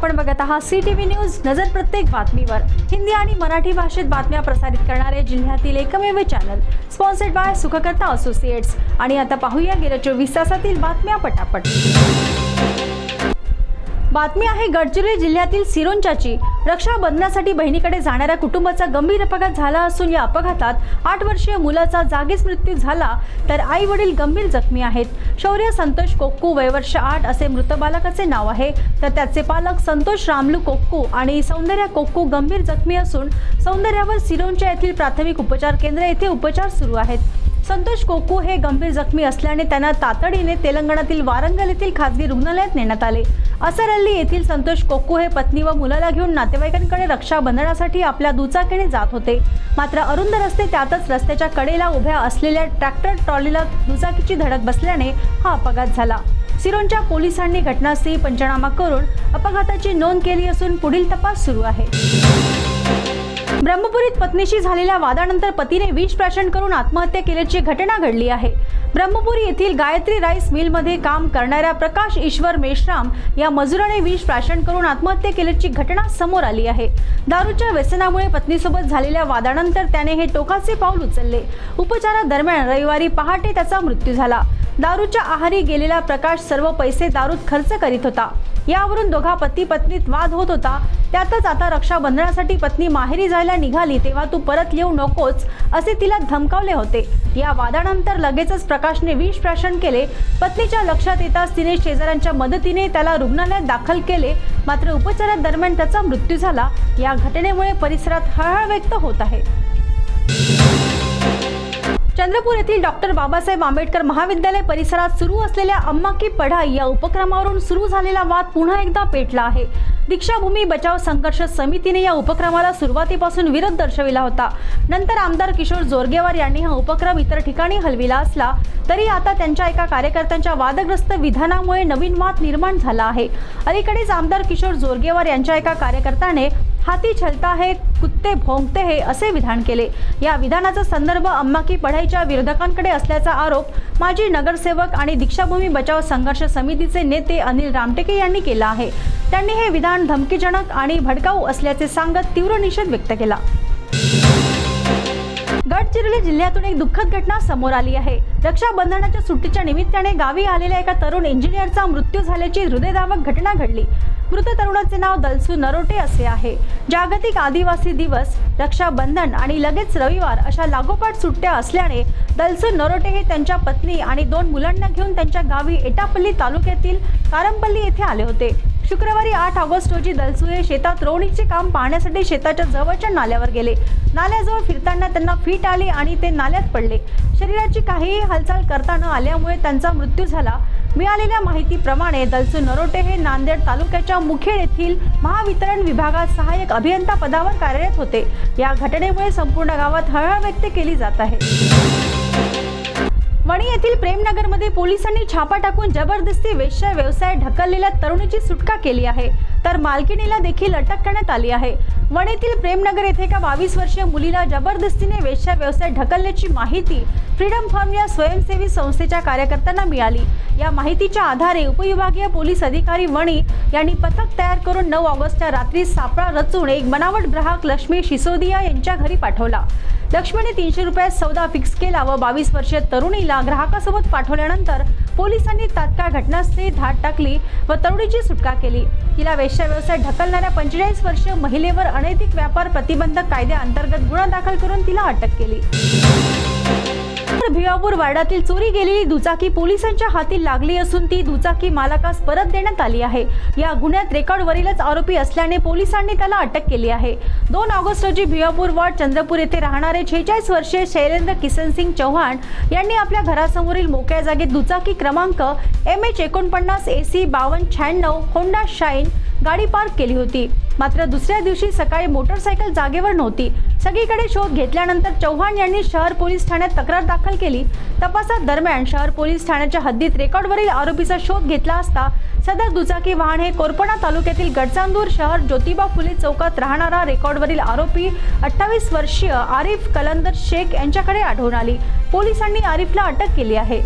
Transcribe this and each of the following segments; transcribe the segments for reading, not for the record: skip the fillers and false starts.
आपण बघत आहात CTV न्यूज. नजर प्रत्येक बातमीवर. हिंदी आणि मराठी भाषेत बातम्या प्रसारित करणारे जिल्ह्यातील एकमेव channel. Sponsored by Sukhkarta associates. आणि आता पाहूया गेल्या 24 तासातील बातम्या पटापट. बातमी आहे गडचिरोली जिल्ह्यातील सिरोंचाची. रक्षाबंधनासाठी बहिणीकडे जाणाऱ्या कुटुंबाचा गंभीर अपघात झाला असून या अपघातात 8 वर्षीय मुलाचा जागीच मृत्यू झाला तर आई वडील गंभीर जखमी आहेत. शौर्य संतोष कोक्कू वय वर्ष 8 असे मृत बालकाचे नाव आहे, तर त्याचे पालक संतोष रामलू कोक्कू आणि सौंदर्या कोक्कू गंभीर जखमी असून सौंदर्यावर सिरोंचा येथील प्राथमिक उपचार केंद्र येथे उपचार सुरू आहेत. संतोष कोक्कू हे गंभीर जखमी असल्याने त्यांना तातडीने तेलंगणातील वारंगल येथील खासगी रुग्णालयात नेण्यात आले. असरअल्ली येथील संतोष कोक्कू हे पत्नी व मुलाला घेऊन नातेवाईकांकडे रक्षाबंधनासाठी आपल्या दुचाकीने जात होते. मात्र अरुंद रस्ते त्यातच रस्त्याच्या कडेला उभ्या असलेल्या ट्रॅक्टर ट्रॉलीला दुचाकीची धडक बसल्याने हा अपघात झाला. सिरोंचा पोलिसांनी घटनास्थळी पंचनामा करून अपघाताची नोंद केली असून पुढील तपास सुरू आहे. ब्रह्मपुरीत पत्नीशी झालेल्या वादानंतर पतीने विष प्राशन करून आत्महत्या केल्याची घटना घडली आहे. ब्रह्मपुरी येथील गायत्री राईस मिलमध्ये काम करणाऱ्या प्रकाश ईश्वर मेश्राम या मजुराने विष प्राशन करून आत्महत्या केल्याची घटना समोर आली आहे. दारूच्या व्यसनामुळे पत्नीसोबत झालेल्या वादानंतर त्याने हे टोकाचे पाऊल उचलले. उपचारादरम्यान रविवारी पहाटे त्याचा मृत्यू झाला. दारूच्या आहारी गेलेला प्रकाश सर्व पैसे दारूत खर्च करीत होता. यावरून दोघा पती पत्नीत वाद होत होता. त्यातच आता रक्षाबंधनासाठी पत्नी माहेरी जायला निघाली तेव्हा तू परत येऊ नकोस असे तिला धमकावले होते. या वादानंतर लगेचच प्रकाशने विष प्राशन केले. पत्नीच्या लक्षात येताच तिने शेजाऱ्यांच्या मदतीने त्याला रुग्णालयात दाखल केले. मात्र उपचारादरम्यान त्याचा मृत्यू झाला. या घटनेमुळे परिसरात हळहळ व्यक्त होत आहे. चंद्रपूर येथील डॉक्टर बाबासाहेब आंबेडकर महाविद्यालय परिसरात सुरू असलेल्या अम्मा की पढाई या उपक्रमावरून सुरू झालेला वाद पुन्हा एकदा पेटला आहे. दीक्षाभूमी बचाव संघर्ष समितीने या उपक्रमाला सुरुवातीपासून विरोध दर्शविला होता. नंतर आमदार किशोर जोरगेवार यांनी हा उपक्रम इतर ठिकाणी हलविला असला तरी आता त्यांच्या एका कार्यकर्त्यांच्या वादग्रस्त विधानामुळे नवीन वाद निर्माण झाला आहे. अलीकडेच आमदार किशोर जोरगेवार यांच्या एका कार्यकर्त्याने हाथी चलता है कुत्ते भौंकते हैं असे विधान केले. या विधानाचा संदर्भ अम्मा की पढाईच्या विरोधकांकडे असल्याचा आरोप माजी नगरसेवक आणि दीक्षाभूमी बचाव संघर्ष समितीचे नेते अनिल रामटेके यांनी केला आहे. त्यांनी हे विधान धमकीजनक आणि भडकाऊ असल्याचे सांगत तीव्र निषेध व्यक्त केला. गडचिरोली जिल्ह्यातून एक दुःखद घटना समोर आली आहे. रक्षाबंधनाच्या सुट्टीच्या निमित्ताने गावी आलेल्या एका तरुण इंजिनियरचा मृत्यू झाल्याची हृदयद्रावक घटना घडली. मृत तरुणाचे नाव दलसू नरोटे असे आहे. जागतिक आदिवासी दिवस, रक्षाबंधन आणि लगेच रविवार अशा लागोपाठ सुट्ट्या असल्याने दलसू नरोटे हे त्यांच्या पत्नी आणि 2 मुलांना घेऊन त्यांच्या गावी एटापल्ली तालुक्यातील कारंपल्ली येथे आले होते. शुक्रवारी 8 ऑगस्ट रोजी दलसू हे शेतात रोवणीचे काम पाहण्यासाठी शेताच्या जवळच्या नाल्यावर गेले. नाल्याजवळ फिरताना त्यांना फीट आली आणि ते नाल्यात पडले. शरीराची काहीही हालचाल करता न आल्यामुळे त्यांचा मृत्यू झाला. मिळालेल्या माहितीप्रमाणे दलसू नरोटे हे नांदेड तालुक्याच्या मुखेड येथील महावितरण विभागात सहाय्यक अभियंता पदावर कार्यरत होते. या घटनेमुळे संपूर्ण गावात हळहळ व्यक्त केली जात आहे. वणी येथील प्रेमनगरमध्ये पोलिसांनी छापा टाकून जबरदस्ती वेश्या व्यवसाय ढकललेल्या तरुणीची सुटका केली आहे, तर मालकीणीला देखील अटक करण्यात आली आहे. वणीतील प्रेमनगर येथे एका 22 वर्षीय मुलीला जबरदस्तीने वेश्या व्यवसाय ढकलल्याची माहिती फ्रीडम फार्म या स्वयंसेवी संस्थेच्या कार्यकर्त्यांना मिळाली. या माहितीच्या आधारे उपविभागीय पोलीस अधिकारी वणी यांनी पथक तयार करून 9 ऑगस्टच्या रात्री सापळा रचून एक बनावट ग्राहक लक्ष्मी सिसोदिया यांच्या घरी पाठवला. लक्ष्मीने 300 रुपयात सौदा फिक्स केला व 22 वर्षीय तरुणीला ग्राहकासोबत पाठवल्यानंतर पोलिसांनी तात्काळ घटनास्थळी धाड टाकली व तरुणीची सुटका केली. तिला वेश्या व्यवसाय ढकलणाऱ्या 45 वर्षीय महिलेवर अनैतिक व्यापार प्रतिबंधक कायद्याअंतर्गत गुन्हा दाखल करून तिला अटक केली. भिवापूर वार्डातील चोरी गेलेली दुचाकी पोलिसांच्या हाती लागली असून ती दुचाकी मालकास परत देण्यात आली आहे. या गुन्ह्यात रेकॉर्डवरीलच आरोपी असल्याने पोलिसांनी त्याला अटक केली आहे. 2 ऑगस्ट रोजी भिवापूर वार्ड चंद्रपूर येथे राहणारे 46 वर्षीय शैलेंद्र किसनसिंग चौहान यांनी आपल्या घरासमोरील मोकळ्या जागेत दुचाकी क्रमांक MH49 AC 5296 होंडा शाईन गाडी पार्क केली होती. मात्र दुसऱ्या दिवशी सकाळी मोटरसायकल जागेवर नव्हती. सगळीकडे शोध घेतल्यानंतर चौहान यांनी शहर पोलीस ठाण्यात तक्रार दाखल केली. तपासादरम्यान शहर पोलीस ठाण्याच्या हद्दीत रेकॉर्डवरील आरोपीचा शोध घेतला असता सदर दुचाकी वाहन हे कोरपणा तालुक्यातील गडचांदूर शहर ज्योतिबा फुले चौकात राहणारा रेकॉर्डवरील आरोपी 28 वर्षीय आरिफ कलंदर शेख यांच्याकडे आढळून आली. पोलिसांनी आरिफला अटक केली आहे.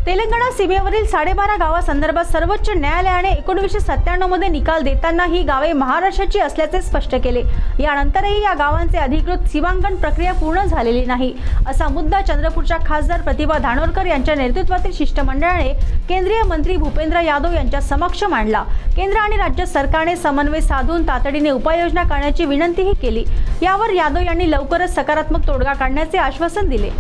तेलंगणा सीमेवरील 12.5 गावांसंदर्भात सर्वोच्च न्यायालयाने 1997 मध्ये निकाल देताना ही गावे महाराष्ट्राची असल्याचे स्पष्ट केले। यानंतरही या गावांचे अधिकृत सीमांकन प्रक्रिया पूर्ण झालेली नाही, असा मुद्दा चंद्रपूरच्या खासदार प्रतिभा धानोरकर यांच्या नेतृत्वातील शिष्टमंडळाने केंद्रीय मंत्री भूपेंद्र यादव यांच्या समक्ष मांडला। केंद्र आणि राज्य सरकारने समन्वय साधून तातडीने उपाययोजना करण्याची विनंतीही केली। यावर यादव यांनी लवकरच सकारात्मक तोडगा काढण्याचे आश्वासन दिले।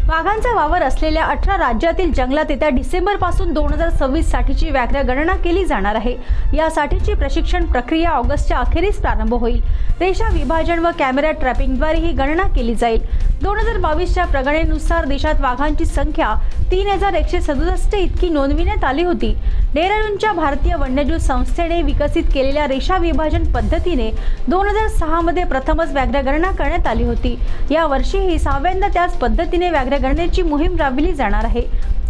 वाघांचा वावर असलेल्या 18 राज्यातील जंगलात येत्या डिसेंबर पासून 2026 साठीची व्याघ्र गणना केली जाणार आहे। यासाठीची प्रशिक्षण प्रक्रिया ऑगस्टच्या अखेरीस प्रारंभ होईल। रेषा विभाजन व कॅमेरा ट्रॅपिंगद्वारे ही गणना केली जाईल। 2022च्या प्रगणनेनुसार देशात वाघांची संख्या 3167 इतकी नोंदविण्यात आली होती। डेहराडूनच्या भारतीय वन्यजीव संस्थेने विकसित केलेल्या रेषा विभाजन पद्धतीने 2006 मध्ये प्रथमच व्याघ्र गणना करण्यात आली होती। या वर्षीही 6व्यांदा त्याच पद्धतीने व्याघ्र गणनेची मोहीम राबविली जाणार आहे।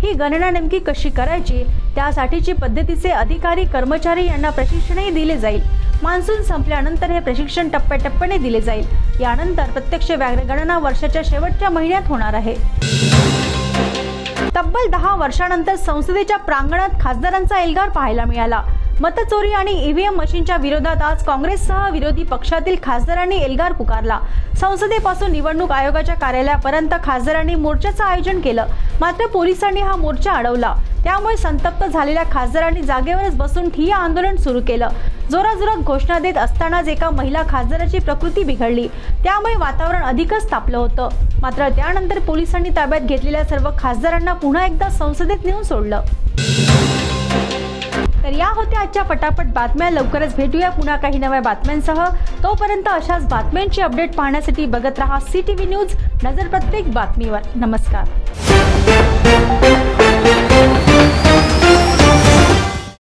ही गणना नेमकी कशी करायची, त्यासाठीची पद्धतीचे अधिकारी कर्मचारी यांना प्रशिक्षणही दिले जाईल। मान्सून संपल्यानंतर हे प्रशिक्षण टप्प्याटप्प्याने दिले जाईल। यानंतर प्रत्यक्ष व्याघ्र गणना वर्षाच्या शेवटच्या महिन्यात होणार आहे। तब्बल 10 वर्षांनंतर संसदेच्या प्रांगणात खासदारांचा एल्गार पाहायला मिळाला। मतचोरी आणि ईव्हीएम मशीनच्या विरोधात आज काँग्रेससह विरोधी पक्षातील खासदारांनी एल्गार पुकारला। संसदेपासून निवडणूक आयोगाच्या कार्यालयापर्यंत खासदारांनी मोर्चाचं आयोजन केलं, मात्र पोलिसांनी हा मोर्चा अडवला। त्यामुळे संतप्त झालेल्या खासदारांनी जागेवरच बसून ठिय्या आंदोलन सुरू केलं। जोराजोरात घोषणा देत असतानाच एका महिला खासदाराची प्रकृती बिघडली, त्यामुळे वातावरण अधिकच तापलं होतं। मात्र त्यानंतर पोलिसांनी ताब्यात घेतलेल्या सर्व खासदारांना पुन्हा एकदा संसदेत नेऊन सोडलं। तर या होत्या आजच्या पटापट बातम्या। लवकरच भेटूया पुन्हा काही नव्या बातम्यांसह। तोपर्यंत अशाच बातम्यांची अपडेट पाहण्यासाठी बघत रहा CTV न्यूज, नजर प्रत्येक बातमीवर। नमस्कार।